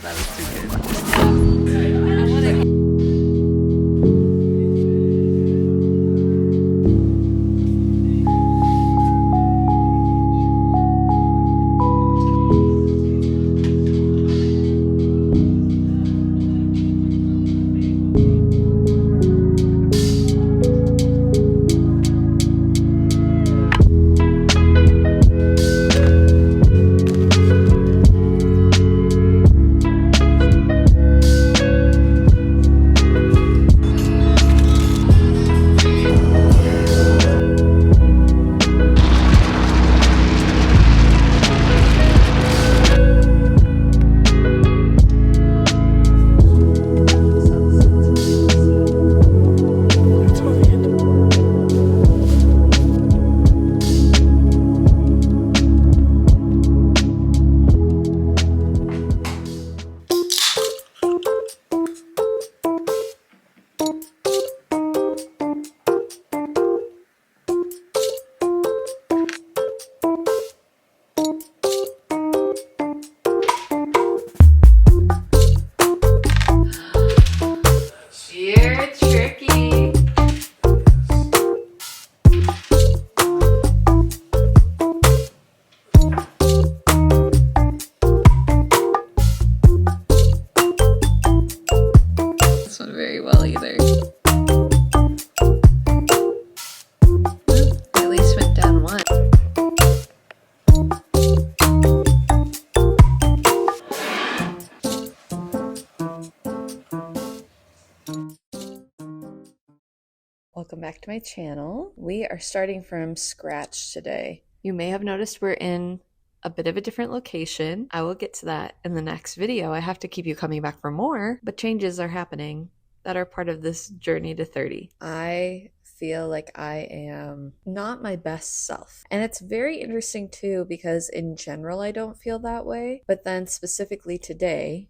That was too good. I want to. You're tricky. This one very well either. At least went down one. Welcome back to my channel. We are starting from scratch today. You may have noticed we're in a bit of a different location. I will get to that in the next video. I have to keep you coming back for more, but changes are happening that are part of this journey to 30. I feel like I am not my best self. And it's very interesting too, because in general, I don't feel that way. But then specifically today,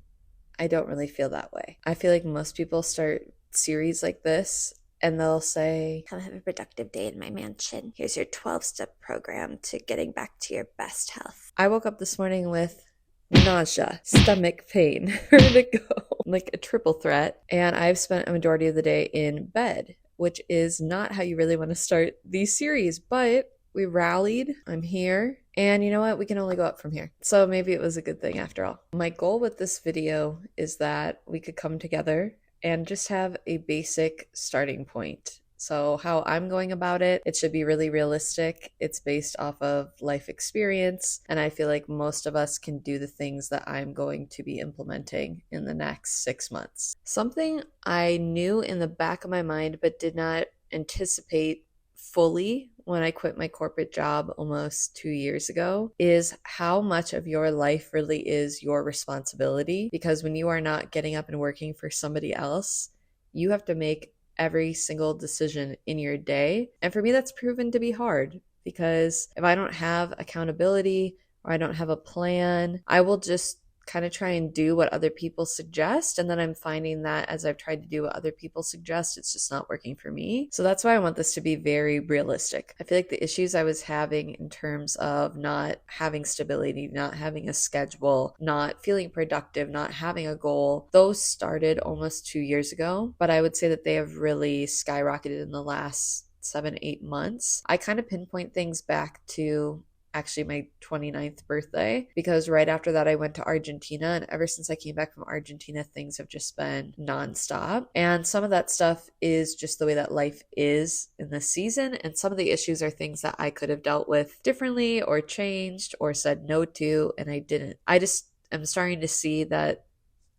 I don't really feel that way. I feel like most people start series like this and they'll say, come have a productive day in my mansion. Here's your 12-step program to getting back to your best health. I woke up this morning with nausea, stomach pain, ready to go, like a triple threat. And I've spent a majority of the day in bed, which is not how you really want to start these series, but we rallied. I'm here. And you know what? We can only go up from here. So maybe it was a good thing after all. My goal with this video is that we could come together and just have a basic starting point. So how I'm going about it, it should be really realistic. It's based off of life experience. And I feel like most of us can do the things that I'm going to be implementing in the next 6 months. Something I knew in the back of my mind, but did not anticipate fully when I quit my corporate job almost 2 years ago is how much of your life really is your responsibility. Because when you are not getting up and working for somebody else, you have to make every single decision in your day. And for me, that's proven to be hard because if I don't have accountability or I don't have a plan, I will just kind of try and do what other people suggest. And then I'm finding that as I've tried to do what other people suggest, it's just not working for me. So that's why I want this to be very realistic. I feel like the issues I was having in terms of not having stability, not having a schedule, not feeling productive, not having a goal, those started almost 2 years ago. But I would say that they have really skyrocketed in the last 7-8 months. I kind of pinpoint things back to actually my 29th birthday, because right after that I went to Argentina, and ever since I came back from Argentina, things have just been nonstop. And some of that stuff is just the way that life is in this season, and some of the issues are things that I could have dealt with differently or changed or said no to, and I didn't. I just am starting to see that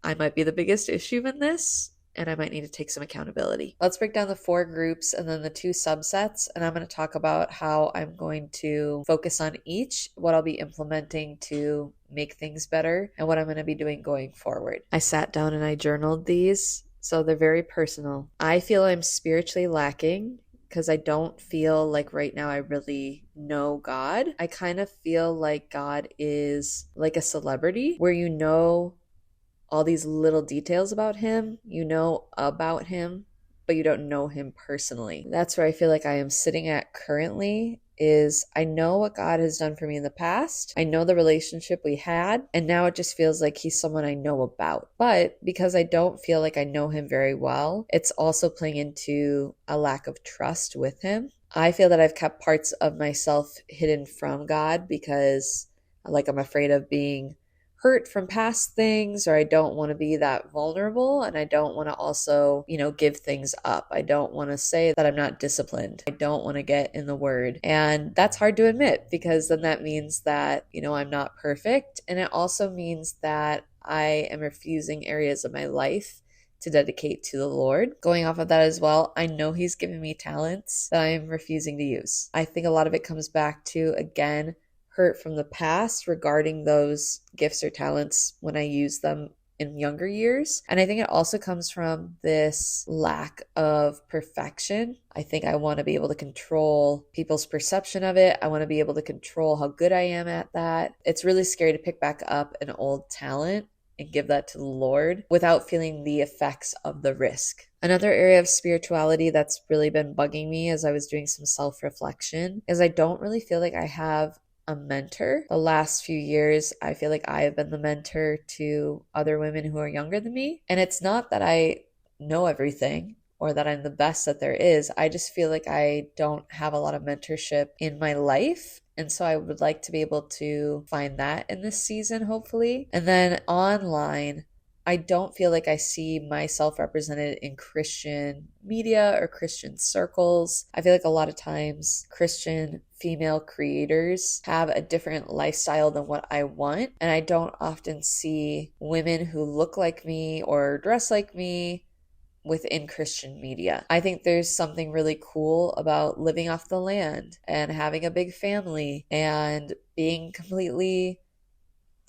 I might be the biggest issue in this, and I might need to take some accountability. Let's break down the 4 groups and then the 2 subsets, and I'm going to talk about how I'm going to focus on each, what I'll be implementing to make things better, and what I'm going to be doing going forward. I sat down and I journaled these, so they're very personal. I feel I'm spiritually lacking because I don't feel like right now I really know God. I kind of feel like God is like a celebrity where you know all these little details about him, you know about him, but you don't know him personally. That's where I feel like I am sitting at currently. is I know what God has done for me in the past. I know the relationship we had, and now it just feels like he's someone I know about. But because I don't feel like I know him very well, it's also playing into a lack of trust with him. I feel that I've kept parts of myself hidden from God because like I'm afraid of being hurt from past things, or I don't want to be that vulnerable, and I don't want to also, give things up. I don't want to say that I'm not disciplined. I don't want to get in the word. And that's hard to admit because then that means that, I'm not perfect. And it also means that I am refusing areas of my life to dedicate to the Lord. Going off of that as well, I know he's given me talents that I am refusing to use. I think a lot of it comes back to, again, hurt from the past regarding those gifts or talents when I use them in younger years. And I think it also comes from this lack of perfection. I think I want to be able to control people's perception of it. I want to be able to control how good I am at that. It's really scary to pick back up an old talent and give that to the Lord without feeling the effects of the risk. Another area of spirituality that's really been bugging me as I was doing some self-reflection is I don't really feel like I have a mentor. The last few years, I feel like I have been the mentor to other women who are younger than me. And it's not that I know everything or that I'm the best that there is. I just feel like I don't have a lot of mentorship in my life. And so I would like to be able to find that in this season, hopefully. And then online, I don't feel like I see myself represented in Christian media or Christian circles. I feel like a lot of times Christian female creators have a different lifestyle than what I want. And I don't often see women who look like me or dress like me within Christian media. I think there's something really cool about living off the land and having a big family and being completely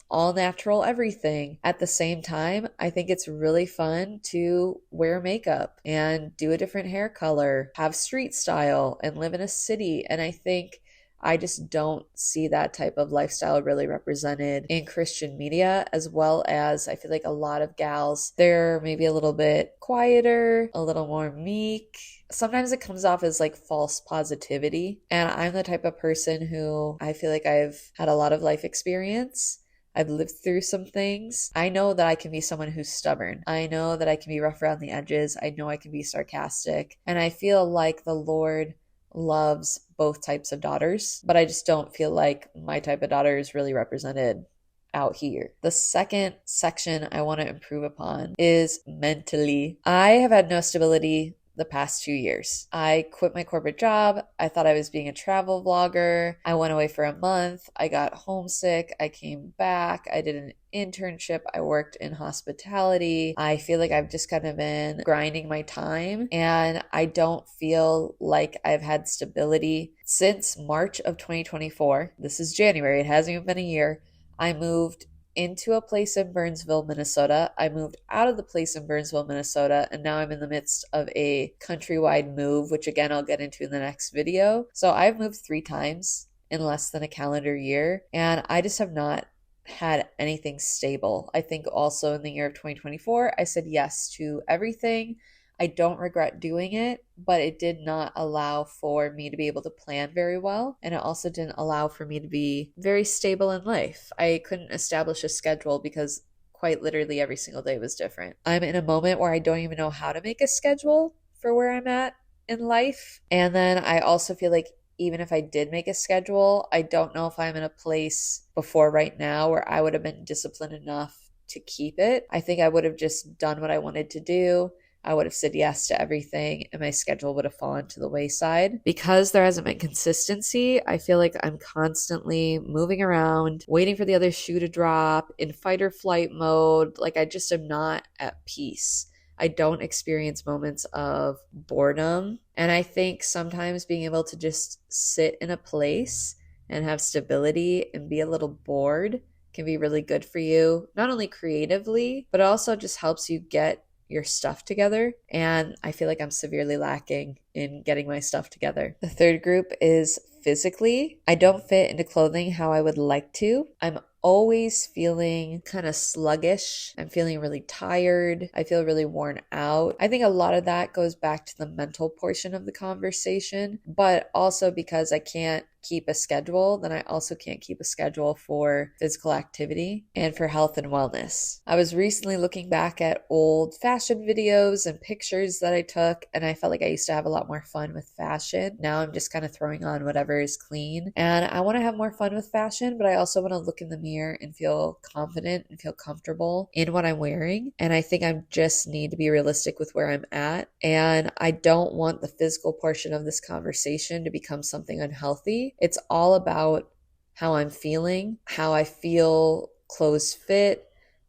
all natural everything. At the same time, I think it's really fun to wear makeup and do a different hair color, have street style, and live in a city. And I think I just don't see that type of lifestyle really represented in Christian media, as well as I feel like a lot of gals, they're maybe a little bit quieter, a little more meek. Sometimes it comes off as like false positivity. And I'm the type of person who I feel like I've had a lot of life experience. I've lived through some things. I know that I can be someone who's stubborn. I know that I can be rough around the edges. I know I can be sarcastic. And I feel like the Lord loves both types of daughters, but I just don't feel like my type of daughter is really represented out here. The second section I want to improve upon is mentally. I have had no stability the past 2 years. I quit my corporate job. I thought I was being a travel vlogger. I went away for a month. I got homesick. I came back. I did an internship. I worked in hospitality. I feel like I've just kind of been grinding my time, and I don't feel like I've had stability since March of 2024. This is January. It hasn't even been a year. I moved into a place in Burnsville, Minnesota. I moved out of the place in Burnsville, Minnesota, and now I'm in the midst of a countrywide move, which again, I'll get into in the next video. So I've moved 3 times in less than a calendar year, and I just have not had anything stable. I think also in the year of 2024, I said yes to everything. I don't regret doing it, but it did not allow for me to be able to plan very well. And it also didn't allow for me to be very stable in life. I couldn't establish a schedule because quite literally every single day was different. I'm in a moment where I don't even know how to make a schedule for where I'm at in life. And then I also feel like even if I did make a schedule, I don't know if I'm in a place before right now where I would have been disciplined enough to keep it. I think I would have just done what I wanted to do. I would have said yes to everything and my schedule would have fallen to the wayside. Because there hasn't been consistency, I feel like I'm constantly moving around, waiting for the other shoe to drop, in fight or flight mode. Like I just am not at peace. I don't experience moments of boredom. And I think sometimes being able to just sit in a place and have stability and be a little bored can be really good for you, not only creatively, but also just helps you get your stuff together. And I feel like I'm severely lacking in getting my stuff together. The third group is physically. I don't fit into clothing how I would like to. I'm always feeling kind of sluggish. I'm feeling really tired. I feel really worn out. I think a lot of that goes back to the mental portion of the conversation, but also because I can't keep a schedule, then I also can't keep a schedule for physical activity and for health and wellness. I was recently looking back at old fashion videos and pictures that I took, and I felt like I used to have a lot more fun with fashion. Now I'm just kind of throwing on whatever is clean, and I want to have more fun with fashion, but I also want to look in the mirror and feel confident and feel comfortable in what I'm wearing. And I think I just need to be realistic with where I'm at, and I don't want the physical portion of this conversation to become something unhealthy. It's all about how I'm feeling, how I feel clothes fit,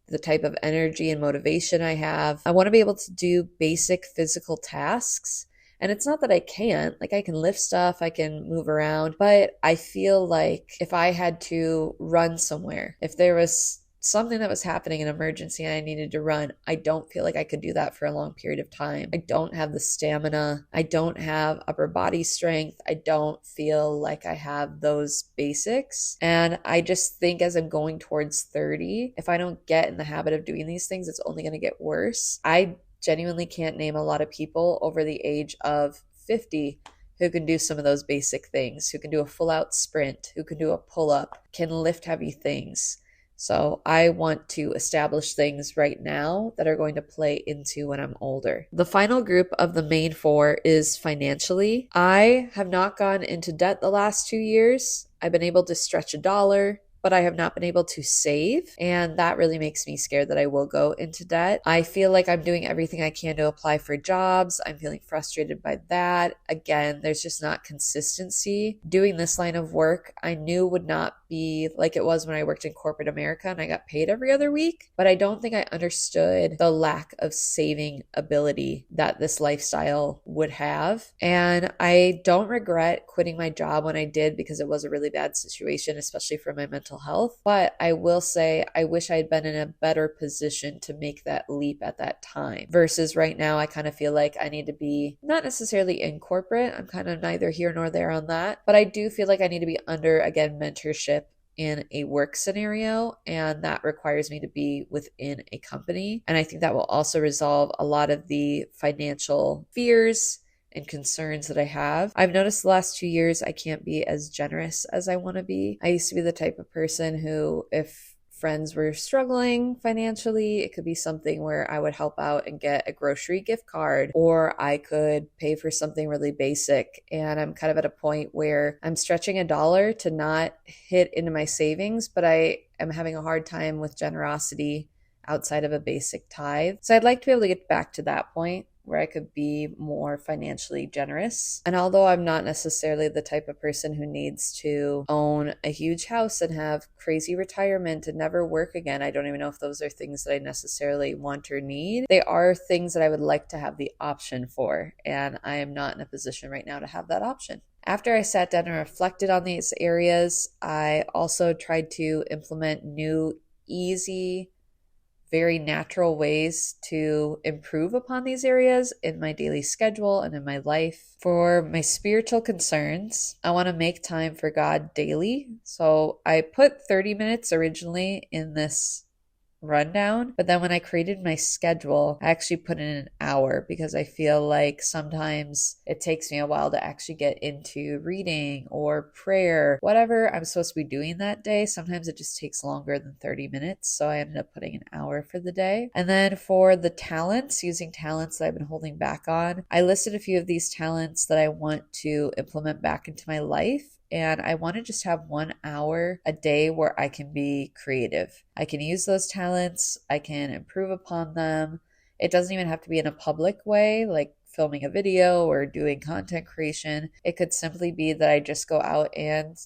the type of energy and motivation I have. I want to be able to do basic physical tasks. And it's not that I can't, like I can lift stuff, I can move around, but I feel like if I had to run somewhere, if there was something that was happening, an emergency, and I needed to run, I don't feel like I could do that for a long period of time. I don't have the stamina. I don't have upper body strength. I don't feel like I have those basics. And I just think as I'm going towards 30, if I don't get in the habit of doing these things, it's only going to get worse. I genuinely can't name a lot of people over the age of 50 who can do some of those basic things, who can do a full out sprint, who can do a pull up, can lift heavy things. So I want to establish things right now that are going to play into when I'm older. The final group of the main four is financially. I have not gone into debt the last 2 years. I've been able to stretch a dollar, but I have not been able to save. And that really makes me scared that I will go into debt. I feel like I'm doing everything I can to apply for jobs. I'm feeling frustrated by that. Again, there's just not consistency. Doing this line of work, I knew would not be like it was when I worked in corporate America and I got paid every other week. But I don't think I understood the lack of saving ability that this lifestyle would have. And I don't regret quitting my job when I did because it was a really bad situation, especially for my mental health. But I will say I wish I had been in a better position to make that leap at that time versus right now. I kind of feel like I need to be not necessarily in corporate. I'm kind of neither here nor there on that, but I do feel like I need to be under, again, mentorship in a work scenario, and that requires me to be within a company. And I think that will also resolve a lot of the financial fears and concerns that I have. I've noticed the last 2 years I can't be as generous as I want to be. I used to be the type of person who, if friends were struggling financially, it could be something where I would help out and get a grocery gift card, or I could pay for something really basic. And I'm kind of at a point where I'm stretching a dollar to not hit into my savings, but I am having a hard time with generosity outside of a basic tithe. So I'd like to be able to get back to that point where I could be more financially generous. And although I'm not necessarily the type of person who needs to own a huge house and have crazy retirement and never work again, I don't even know if those are things that I necessarily want or need. They are things that I would like to have the option for, and I am not in a position right now to have that option. After I sat down and reflected on these areas, I also tried to implement new, easy, very natural ways to improve upon these areas in my daily schedule and in my life. For my spiritual concerns, I want to make time for God daily. So I put 30 minutes originally in this rundown, but then when I created my schedule, I actually put in an hour because I feel like sometimes it takes me a while to actually get into reading or prayer, whatever I'm supposed to be doing that day. Sometimes it just takes longer than 30 minutes, so I ended up putting an hour for the day. And then for the talents, using talents that I've been holding back on, I listed a few of these talents that I want to implement back into my life. And I want to just have 1 hour a day where I can be creative. I can use those talents. I can improve upon them. It doesn't even have to be in a public way, like filming a video or doing content creation. It could simply be that I just go out and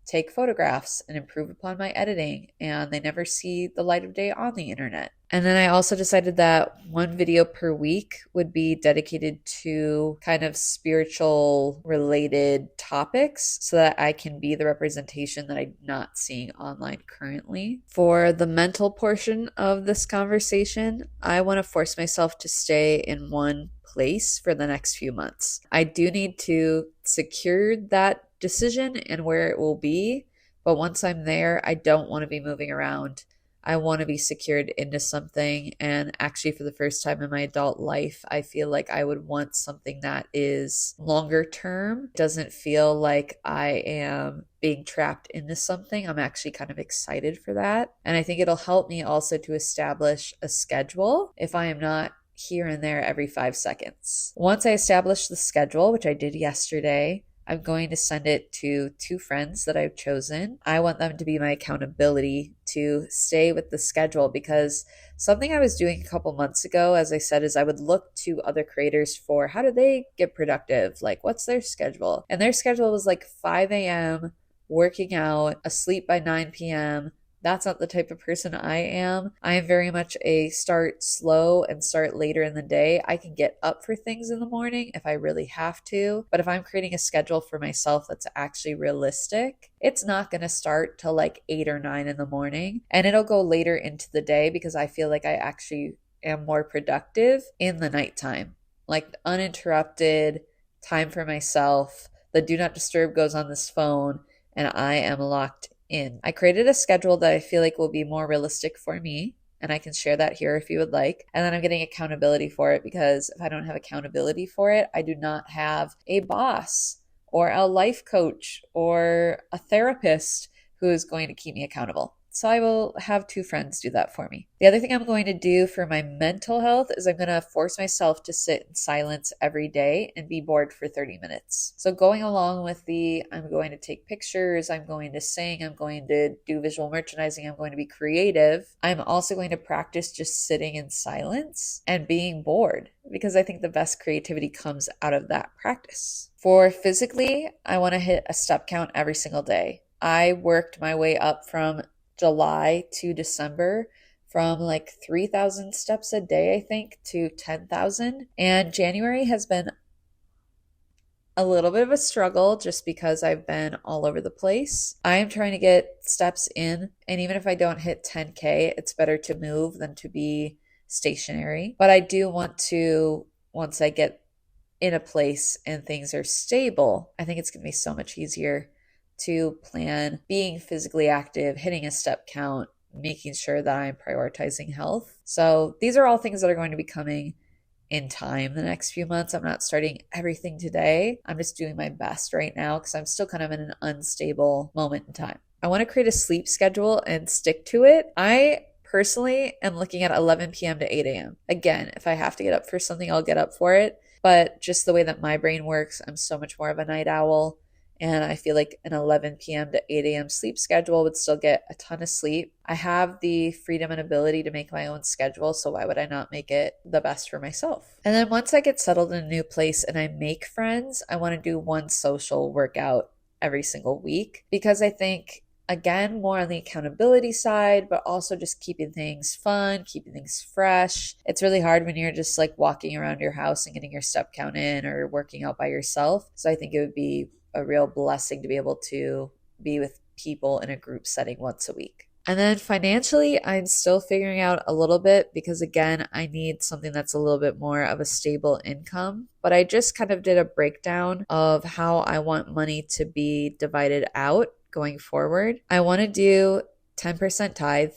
take photographs and improve upon my editing, and they never see the light of day on the internet. And then I also decided that 1 video per week would be dedicated to kind of spiritual related topics so that I can be the representation that I'm not seeing online currently. For the mental portion of this conversation, I want to force myself to stay in one place for the next few months. I do need to secure that decision and where it will be, but once I'm there, I don't want to be moving around. I want to be secured into something. And actually, for the first time in my adult life, I feel like I would want something that is longer term, doesn't feel like I am being trapped into something. I'm actually kind of excited for that. And I think it'll help me also to establish a schedule if I am not here and there every 5 seconds. Once I establish the schedule, which I did yesterday, I'm going to send it to 2 friends that I've chosen. I want them to be my accountability to stay with the schedule, because something I was doing a couple months ago, as I said, is I would look to other creators for how do they get productive? Like, what's their schedule? And their schedule was like 5 a.m., working out, asleep by 9 p.m. That's not the type of person I am. I am very much a start slow and start later in the day. I can get up for things in the morning if I really have to. But if I'm creating a schedule for myself that's actually realistic, it's not going to start till like 8 or 9 in the morning. And it'll go later into the day because I feel like I actually am more productive in the nighttime. Like uninterrupted time for myself. The do not disturb goes on this phone and I am locked in. I created a schedule that I feel like will be more realistic for me, and I can share that here if you would like. And then I'm getting accountability for it, because if I don't have accountability for it, I do not have a boss or a life coach or a therapist who is going to keep me accountable. So I will have 2 friends do that for me. The other thing I'm going to do for my mental health is I'm going to force myself to sit in silence every day and be bored for 30 minutes. So going along with I'm going to take pictures, I'm going to sing, I'm going to do visual merchandising, I'm going to be creative. I'm also going to practice just sitting in silence and being bored, because I think the best creativity comes out of that practice. For physically, I want to hit a step count every single day. I worked my way up from July to December from like 3,000 steps a day, I think, to 10,000. And January has been a little bit of a struggle just because I've been all over the place. I am trying to get steps in, and even if I don't hit 10K, it's better to move than to be stationary. But I do want to, once I get in a place and things are stable, I think it's going to be so much easier to plan being physically active, hitting a step count, making sure that I'm prioritizing health. So these are all things that are going to be coming in time the next few months. I'm not starting everything today. I'm just doing my best right now because I'm still kind of in an unstable moment in time. I want to create a sleep schedule and stick to it. I personally am looking at 11 p.m. to 8 a.m. Again, if I have to get up for something, I'll get up for it. But just the way that my brain works, I'm so much more of a night owl. And I feel like an 11 p.m. to 8 a.m. sleep schedule would still get a ton of sleep. I have the freedom and ability to make my own schedule, so why would I not make it the best for myself? And then once I get settled in a new place and I make friends, I want to do one social workout every single week, because I think, again, more on the accountability side, but also just keeping things fun, keeping things fresh. It's really hard when you're just like walking around your house and getting your step count in or working out by yourself. So I think it would be a real blessing to be able to be with people in a group setting once a week. And then financially, I'm still figuring out a little bit, because again, I need something that's a little bit more of a stable income. But I just kind of did a breakdown of how I want money to be divided out going forward. I want to do 10% tithe.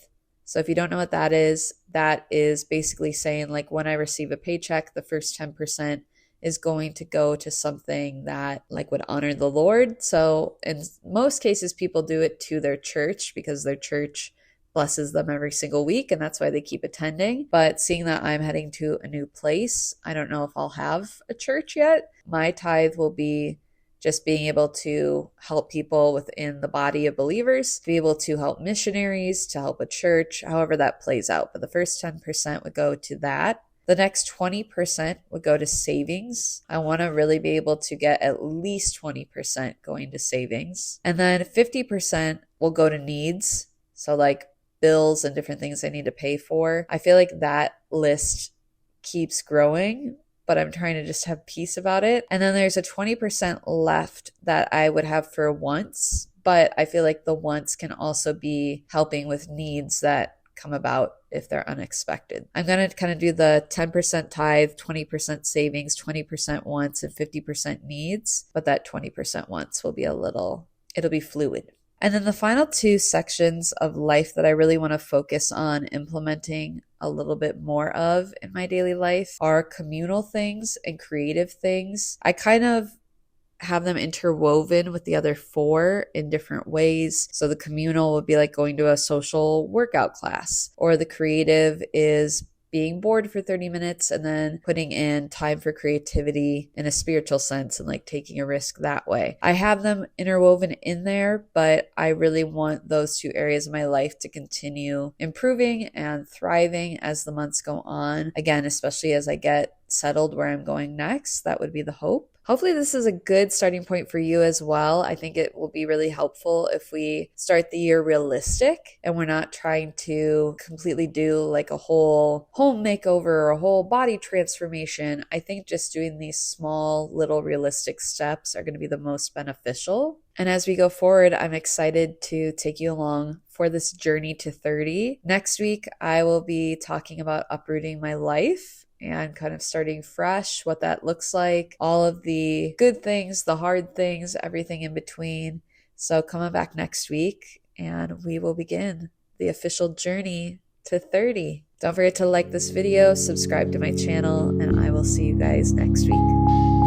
So if you don't know what that is basically saying, like, when I receive a paycheck, the first 10% is going to go to something that like would honor the Lord. So in most cases, people do it to their church because their church blesses them every single week, and that's why they keep attending. But seeing that I'm heading to a new place, I don't know if I'll have a church yet. My tithe will be just being able to help people within the body of believers, to be able to help missionaries, to help a church, however that plays out. But the first 10% would go to that. The next 20% would go to savings. I want to really be able to get at least 20% going to savings. And then 50% will go to needs. So like bills and different things I need to pay for. I feel like that list keeps growing, but I'm trying to just have peace about it. And then there's a 20% left that I would have for wants, but I feel like the wants can also be helping with needs that come about if they're unexpected. I'm going to kind of do the 10% tithe, 20% savings, 20% wants, and 50% needs, but that 20% wants will be it'll be fluid. And then the final two sections of life that I really want to focus on implementing a little bit more of in my daily life are communal things and creative things. I kind of have them interwoven with the other four in different ways. So the communal would be like going to a social workout class, or the creative is being bored for 30 minutes and then putting in time for creativity in a spiritual sense and like taking a risk that way. I have them interwoven in there, but I really want those two areas of my life to continue improving and thriving as the months go on. Again, especially as I get settled where I'm going next, that would be the hope. Hopefully this is a good starting point for you as well. I think it will be really helpful if we start the year realistic and we're not trying to completely do like a whole home makeover or a whole body transformation. I think just doing these small little realistic steps are going to be the most beneficial. And as we go forward, I'm excited to take you along for this journey to 30. Next week, I will be talking about uprooting my life and kind of starting fresh, what that looks like, all of the good things, the hard things, everything in between. So come on back next week and we will begin the official journey to 30. Don't forget to like this video, subscribe to my channel, and I will see you guys next week.